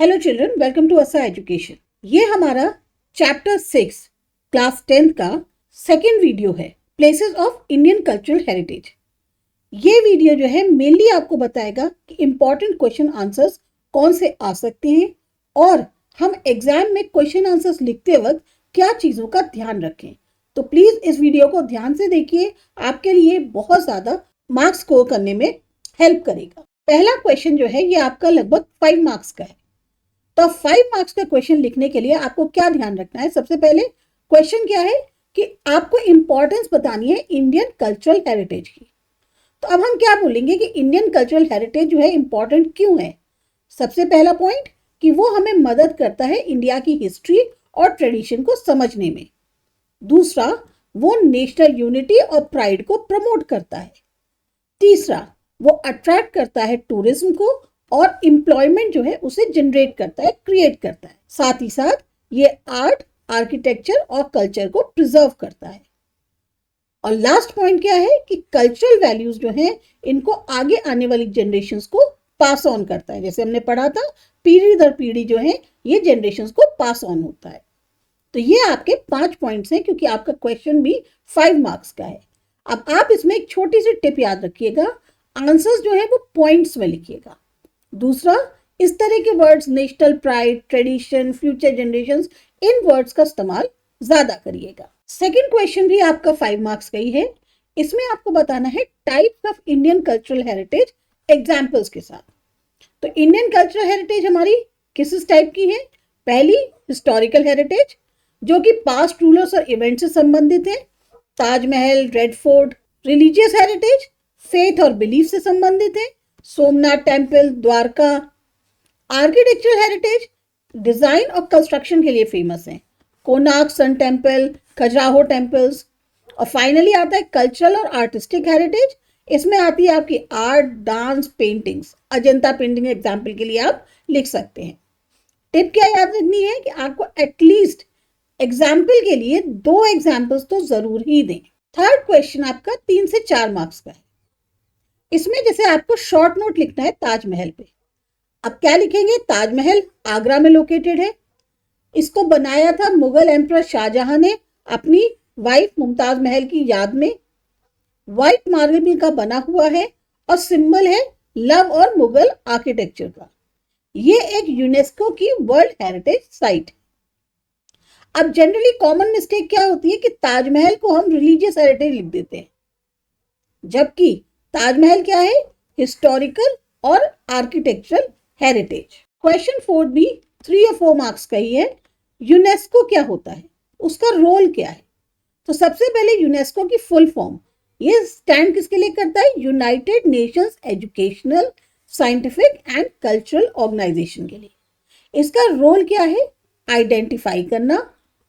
Hello children, welcome to असा education. ये हमारा चैप्टर 6 क्लास 10 का सेकेंड वीडियो है, places of Indian cultural heritage. ये वीडियो जो है मेनली आपको बताएगा कि इंपॉर्टेंट क्वेश्चन आंसर्स कौन से आ सकते हैं और हम एग्जाम में क्वेश्चन आंसर्स लिखते वक्त क्या चीज़ों का ध्यान रखें। तो प्लीज़ इस वीडियो को ध्यान से देखिए, आपके लिए बहुत ज़्यादा मार्क्स स्कोर करने में हेल्प करेगा। पहला क्वेश्चन जो है ये आपका लगभग 5 मार्क्स का है। तो 5 मार्क्स का क्वेश्चन लिखने के लिए आपको क्या ध्यान रखना है? सबसे पहले क्वेश्चन क्या है कि आपको इंपॉर्टेंस बतानी है इंडियन कल्चरल हेरिटेज की। तो अब हम क्या बोलेंगे कि इंडियन कल्चरल हेरिटेज जो है इंपॉर्टेंट क्यों है। सबसे पहला पॉइंट कि वो हमें मदद करता है इंडिया की हिस्ट्री और ट्रेडिशन को समझने में। दूसरा, वो नेशनल यूनिटी और प्राइड को प्रमोट करता है। तीसरा, वो अट्रैक्ट करता है टूरिज्म को और एम्प्लॉयमेंट जो है उसे जनरेट करता है, क्रिएट करता है। साथ ही साथ ये आर्ट, आर्किटेक्चर और कल्चर को प्रिजर्व करता है। और लास्ट पॉइंट क्या है कि कल्चरल वैल्यूज जो हैं इनको आगे आने वाली जनरेशंस को पास ऑन करता है। जैसे हमने पढ़ा था, पीढ़ी दर पीढ़ी जो है ये जनरेशंस को पास ऑन होता है। तो ये आपके 5 पॉइंट्स हैं, क्योंकि आपका क्वेश्चन भी 5 मार्क्स का है। अब आप इसमें एक छोटी सी टिप याद रखिएगा, आंसर्स जो है वो पॉइंट्स में लिखिएगा। दूसरा, इस तरह के words national pride, tradition, future generations, इन वर्ड्स का इस्तेमाल ज्यादा करिएगा। सेकंड क्वेश्चन भी आपका 5 मार्क्स का ही है। इसमें आपको बताना है types of Indian cultural heritage examples के साथ। तो इंडियन कल्चरल हेरिटेज हमारी किस टाइप की है? पहली, हिस्टोरिकल हेरिटेज जो कि पास्ट रूलर्स और इवेंट से संबंधित है, Taj Mahal, red fort. Religious heritage faith और बिलीफ से संबंधित है, Somnath temple, Dwarka. Architectural heritage design और कंस्ट्रक्शन के लिए फेमस है, Konark sun temple, Khajuraho temples. और फाइनली आता है कल्चरल और आर्टिस्टिक हेरिटेज। इसमें आती है आपकी art, dance, paintings. Ajanta painting example के लिए आप लिख सकते हैं। टिप क्या याद रखनी है कि आपको एटलीस्ट एग्जाम्पल के लिए 2 एग्जाम्पल्स तो जरूर ही दें। थर्ड क्वेश्चन आपका 3 से 4 मार्क्स का है। इसमें जैसे आपको शॉर्ट नोट लिखना है ताजमहल पे। अब क्या लिखेंगे? ताजमहल आगरा में लोकेटेड है। इसको बनाया था मुगल एम्परर शाहजहां ने अपनी वाइफ मुमताज महल की याद में। व्हाइट मार्बल का बना हुआ है और सिंबल है लव और मुगल आर्किटेक्चर का। ये एक यूनेस्को की वर्ल्ड हेरिटेज साइट है। अब जनरली कॉमन मिस्टेक क्या होती है कि ताजमहल को हम रिलीजियस हेरिटेज लिख देते हैं, जबकि ताजमहल क्या है? हिस्टोरिकल और आर्किटेक्चरल हेरिटेज। क्वेश्चन 4 भी 3 और 4 मार्क्स का ही है। यूनेस्को क्या होता है, उसका रोल क्या है? तो सबसे पहले यूनेस्को की फुल फॉर्म, ये स्टैंड किसके लिए करता है? United Nations Educational, Scientific and Cultural Organization के लिए। इसका रोल क्या है? आइडेंटिफाई करना,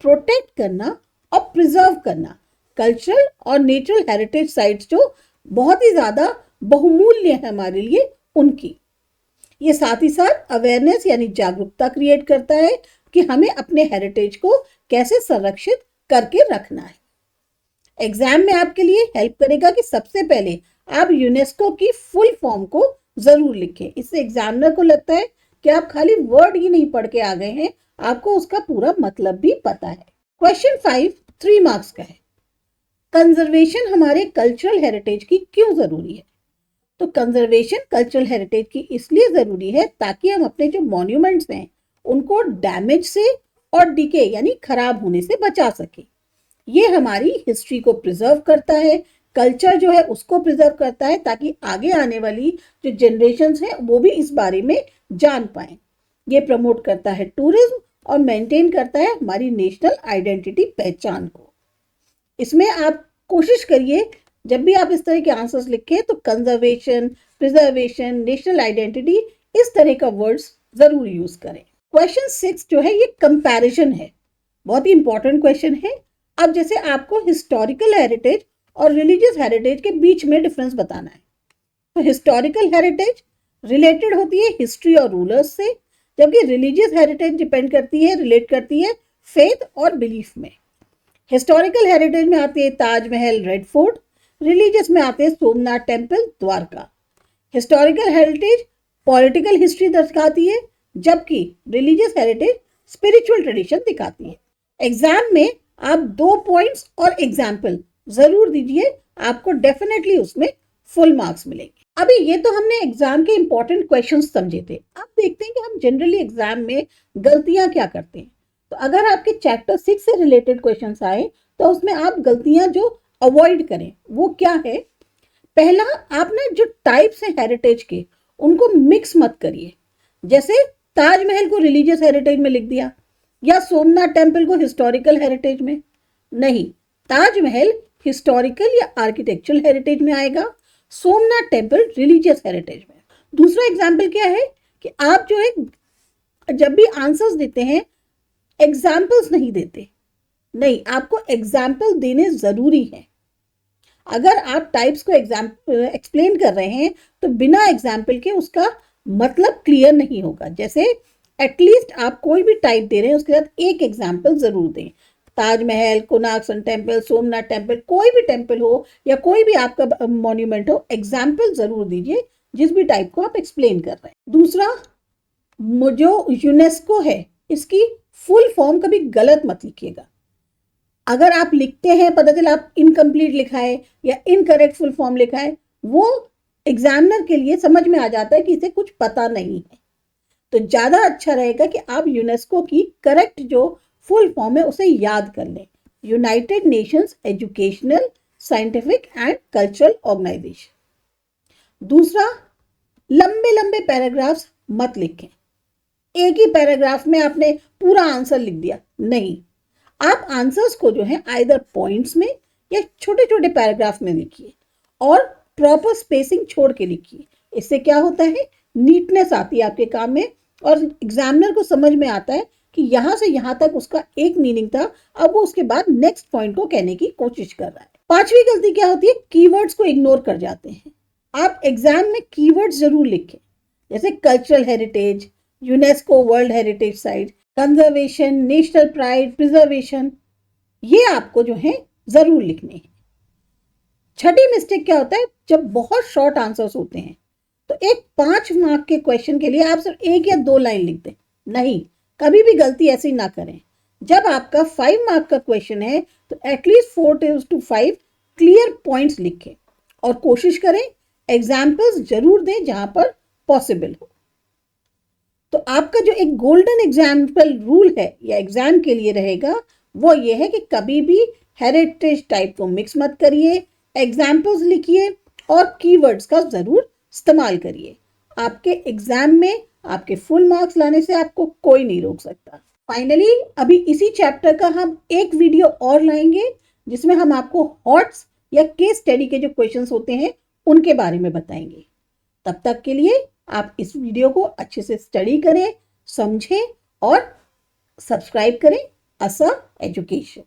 प्रोटेक्ट करना और प्रिजर्व करना कल्चरल और नेचुरल हेरिटेज साइट्स जो बहुत ही ज्यादा बहुमूल्य है हमारे लिए, उनकी। ये साथ ही साथ अवेयरनेस यानी जागरूकता क्रिएट करता है कि हमें अपने हेरिटेज को कैसे संरक्षित करके रखना है। एग्जाम में आपके लिए हेल्प करेगा कि सबसे पहले आप यूनेस्को की फुल फॉर्म को जरूर लिखें। इससे एग्जामिनर को लगता है कि आप खाली वर्ड ही नहीं पढ़ के आ गए हैं, आपको उसका पूरा मतलब भी पता है। क्वेश्चन 5 3 मार्क्स का है। कंजर्वेशन हमारे कल्चरल हेरिटेज की क्यों जरूरी है? तो कंजर्वेशन कल्चरल हेरिटेज की इसलिए जरूरी है ताकि हम अपने जो मॉन्यूमेंट्स हैं उनको डैमेज से और डिके यानी खराब होने से बचा सके। ये हमारी हिस्ट्री को प्रिजर्व करता है, कल्चर जो है उसको प्रिजर्व करता है, ताकि आगे आने वाली जो जनरेशंस हैं वो भी इस बारे में जान पाए। ये प्रमोट करता है टूरिज्म और मेंटेन करता है हमारी नेशनल आइडेंटिटी, पहचान को। इसमें आप कोशिश करिए जब भी आप इस तरह के आंसर्स लिखें तो कंजर्वेशन, प्रिजर्वेशन, नेशनल आइडेंटिटी, इस तरह का वर्ड्स जरूर यूज करें। क्वेश्चन 6 जो है ये कंपैरिजन है, बहुत ही इंपॉर्टेंट क्वेश्चन है। अब जैसे आपको हिस्टोरिकल हेरिटेज और रिलीजियस हेरिटेज के बीच में डिफरेंस बताना है। तो हिस्टोरिकल हेरिटेज रिलेटेड होती है हिस्ट्री और रूलर्स से, जबकि रिलीजियस हेरिटेज डिपेंड करती है, रिलेट करती है फेथ और बिलीफ में। हिस्टोरिकल हेरिटेज में आती है ताजमहल, रेड फोर्ट। रिलीजियस में आते हैं Somnath temple, Dwarka. Historical heritage political history दर्शाती है, जबकि रिलीजियस हेरिटेज स्पिरिचुअल ट्रेडिशन दिखाती है। एग्जाम में आप 2 पॉइंट्स और एग्जाम्पल जरूर दीजिए, आपको डेफिनेटली उसमें फुल मार्क्स मिलेंगे। अभी ये तो हमने एग्जाम के इंपॉर्टेंट क्वेश्चंस समझे थे। अब देखते हैं कि हम जनरली एग्जाम में गलतियां क्या करते हैं। तो अगर आपके चैप्टर 6 से रिलेटेड क्वेश्चंस आए तो उसमें आप गलतियां जो अवॉइड करें वो क्या है। पहला, आप ना जो टाइप्स हैं हेरिटेज के उनको मिक्स मत करिए। जैसे ताजमहल को रिलीजियस हेरिटेज में लिख दिया या सोमनाथ टेम्पल को हिस्टोरिकल हेरिटेज में। नहीं, ताजमहल हिस्टोरिकल या आर्किटेक्चरल हेरिटेज में आएगा, सोमनाथ टेम्पल रिलीजियस हेरिटेज में। दूसरा एग्जाम्पल क्या है कि आप जो है जब भी आंसर्स देते हैं एग्जाम्पल्स नहीं देते। नहीं, आपको एग्जाम्पल देने जरूरी है। अगर आप टाइप्स को एक्सप्लेन कर रहे हैं तो बिना एग्जाम्पल के उसका मतलब क्लियर नहीं होगा। जैसे एटलीस्ट आप कोई भी टाइप दे रहे हैं उसके साथ एक एग्जाम्पल जरूर दें। Taj Mahal, Konark sun temple, Somnath temple, कोई भी टेम्पल हो या कोई भी आपका मॉन्यूमेंट हो, एग्जाम्पल जरूर दीजिए जिस भी टाइप को आप एक्सप्लेन कर रहे हैं। दूसरा, जो यूनेस्को है इसकी फुल फॉर्म कभी गलत मत लिखिएगा। अगर आप लिखते हैं पता चला आप इनकम्प्लीट लिखा है या इनकरेक्ट फुल फॉर्म लिखा है, वो एग्जामिनर के लिए समझ में आ जाता है कि इसे कुछ पता नहीं है। तो ज्यादा अच्छा रहेगा कि आप यूनेस्को की करेक्ट जो फुल फॉर्म है उसे याद कर लें, United Nations Educational, Scientific and Cultural Organization. दूसरा, लंबे लंबे पैराग्राफ्स मत लिखें। एक ही पैराग्राफ में आपने पूरा आंसर लिख दिया, नहीं, आप आंसर्स को जो है आइदर पॉइंट्स में या छोटे छोटे पैराग्राफ में लिखिए और प्रॉपर स्पेसिंग छोड़ के लिखिए। इससे क्या होता है, नीटनेस आती है आपके काम में और एग्जामिनर को समझ में आता है कि यहां से यहां तक उसका एक मीनिंग था, अब वो उसके बाद नेक्स्ट पॉइंट को कहने की कोशिश कर रहा है। पांचवी गलती क्या होती है, कीवर्ड्स को इग्नोर कर जाते हैं। आप एग्जाम में कीवर्ड्स जरूर लिखें, जैसे cultural heritage, UNESCO world heritage site, conservation, national pride, preservation, ये आपको जो है जरूर लिखने हैं। छठी मिस्टेक क्या होता है, जब बहुत शॉर्ट आंसर्स होते हैं तो एक 5 मार्क के क्वेश्चन के लिए आप सिर्फ 1 या 2 लाइन लिख दें। नहीं, कभी भी गलती ऐसी ना करें। जब आपका 5 मार्क का क्वेश्चन है तो एटलीस्ट 4 to 5 क्लियर पॉइंट्स लिखें और कोशिश करें एग्जाम्पल्स जरूर दें जहां पर पॉसिबल हो। तो आपका जो एक गोल्डन एग्जाम्पल रूल है या एग्जाम के लिए रहेगा वो ये है कि कभी भी हेरिटेज टाइप को मिक्स मत करिए, एग्जाम्पल्स लिखिए और कीवर्ड्स का जरूर इस्तेमाल करिए। आपके एग्जाम में आपके फुल मार्क्स लाने से आपको कोई नहीं रोक सकता। फाइनली अभी इसी चैप्टर का हम एक वीडियो और लाएंगे जिसमें हम आपको हॉट्स या केस स्टडी के जो क्वेश्चंस होते हैं उनके बारे में बताएंगे। तब तक के लिए आप इस वीडियो को अच्छे से स्टडी करें, समझें और सब्सक्राइब करें ASA एजुकेशन।